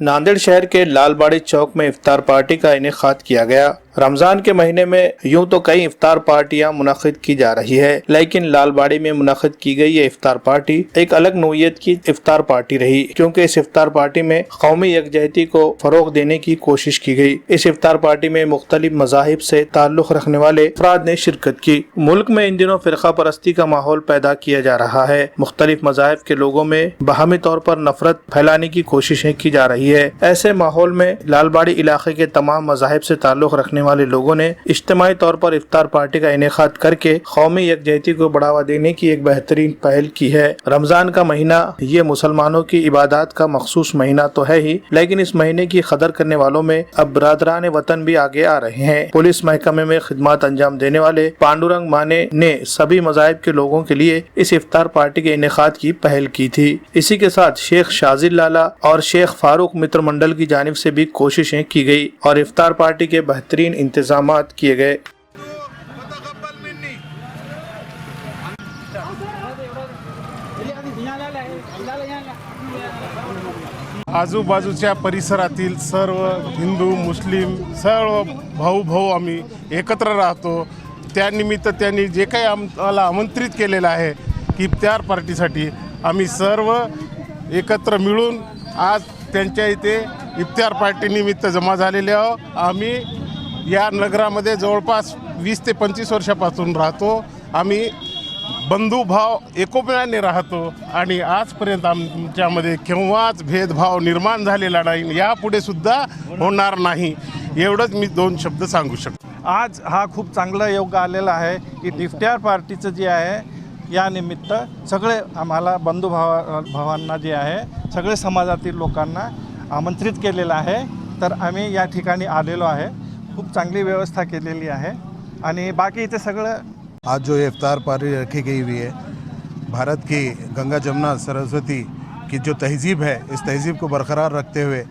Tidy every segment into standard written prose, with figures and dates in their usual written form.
नांदेड़ शहर के लालबाड़ी चौक में इफ्तार पार्टी का इनेकाद किया गया। रमजान के महीने में यूं तो कई इफ्तार पार्टियां मुनक्किद की जा रही है, लेकिन लालबाड़ी में मुनक्किद की गई ये इफ्तार पार्टी एक अलग नौइयत की इफ्तार पार्टी रही, क्योंकि इस इफ्तार पार्टी में कौमी यकजहती को फरोग देने की कोशिश की गई। इस इफ्तार पार्टी में मुख्तलिफ मज़ाहिब से ताल्लुक रखने वाले अफराद ने शिरकत की। मुल्क में इन दिनों फिरका परस्ती का माहौल पैदा किया जा रहा है। मुख्तलिफ मज़ाहिब के लोगों में बाहमी तौर पर नफरत फैलाने की कोशिशें की जा रही है। ऐसे माहौल में लालबाड़ी इलाके के तमाम मज़ाहिब से ताल्लुक रखने वाले लोगों ने इज्तिमाई तौर पर इफ्तार पार्टी का इनेकाद करके कौमी यकजहती को बढ़ावा देने की एक बेहतरीन पहल की है। रमजान का महीना ये मुसलमानों की इबादत का मखसूस महीना तो है ही, लेकिन इस महीने की कदर करने वालों में अब बरादरान वतन भी आगे आ रहे हैं। पुलिस महकमे में खिदमत अंजाम देने वाले पांडुरंग माने ने सभी मज़ाहिब के लोगों के लिए इस इफ्तार पार्टी के इनेकाद की पहल की थी। इसी के साथ शेख शाजिल लाला और शेख फारूक मित्र मंडल की जानिब से भी कोशिशें की गई और इफ्तार पार्टी के बेहतरीन इंतजामात किए गए। आजूबाजूच्या परिसरातील सर्व हिंदू मुस्लिम सर्व भाऊ आम्ही एकत्र राहतो। त्यानिमित्त त्यांनी जे काही आम्हाला आमंत्रित केलेलं आहे की इफ्तार पार्टीसाठी आम्ही सर्व एकत्र मिळून आज त्यांच्या इथे इफ्तार पार्टीनिमित्त जमा झालेले आहोत। आम्ही या नगरामध्ये जवळपास 20 ते 25 वर्षापासून राहतो। आम्ही बंधुभाव एकोप्याने राहतो आणि आजपर्यंत आमच्यामध्ये केव्हाच भेदभाव निर्माण झालेला नाही, यापुढे सुद्धा होणार नाही, एवढंच मी 2 शब्द सांगू शकतो। आज हा खूप चांगला योग आलेला आहे की इफ्तार पार्टीचं जे आहे या निमित्त सगळे आम्हाला बंधुभावांना जे आहे सगळे समाजातील लोकांना आमंत्रित केलेलं आहे। तर आम्ही या ठिकाणी आलेलो आहे, खूप चांगली व्यवस्था केलेली आहे आणि बाकी इथे सगळं। आज जो इफ्तार पार्टी रखी गई हुई है, भारत की गंगा जमुना सरस्वती की जो तहज़ीब है, इस तहज़ीब को बरकरार रखते हुए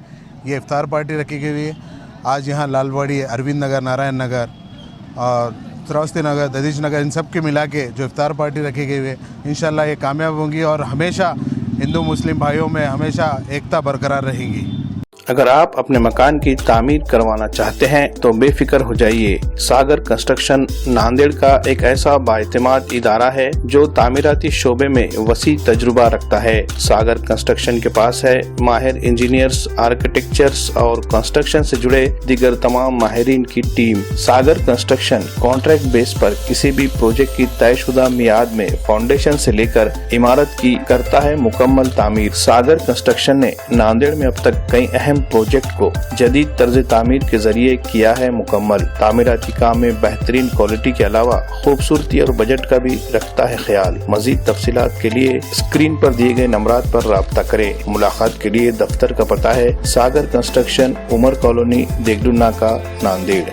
ये इफ्तार पार्टी रखी गई हुई है। आज यहाँ लालबाड़ी, अरविंद नगर, नारायण नगर और श्रावस्ती नगर, ददीज नगर, इन सब के मिला के जो इफ्तार पार्टी रखी गई है, इंशाल्लाह ये कामयाब होंगी और हमेशा हिंदू मुस्लिम भाइयों में हमेशा एकता बरकरार रहेगी। अगर आप अपने मकान की तामीर करवाना चाहते हैं तो बेफिक्र हो जाइए। सागर कंस्ट्रक्शन नांदेड़ का एक ऐसा बाएतमाद इदारा है जो तामीराती शोबे में वसी तजुर्बा रखता है। सागर कंस्ट्रक्शन के पास है माहिर इंजीनियर्स, आर्किटेक्चर्स और कंस्ट्रक्शन से जुड़े दीगर तमाम माहिरीन की टीम। सागर कंस्ट्रक्शन कॉन्ट्रैक्ट बेस पर किसी भी प्रोजेक्ट की तयशुदा मियाद में फाउंडेशन से लेकर इमारत की करता है मुकम्मल तामीर। सागर कंस्ट्रक्शन ने नांदेड़ में अब तक कई अहम प्रोजेक्ट को जदीद तर्ज तामीर के जरिए किया है मुकम्मल। तामीराती काम में बेहतरीन क्वालिटी के अलावा खूबसूरती और बजट का भी रखता है ख्याल। मजीद तफसीलात के लिए स्क्रीन पर दिए गए नंबरात पर राब्ता करें। मुलाकात के लिए दफ्तर का पता है सागर कंस्ट्रक्शन, उमर कॉलोनी, देगलू नाका, नांदेड़।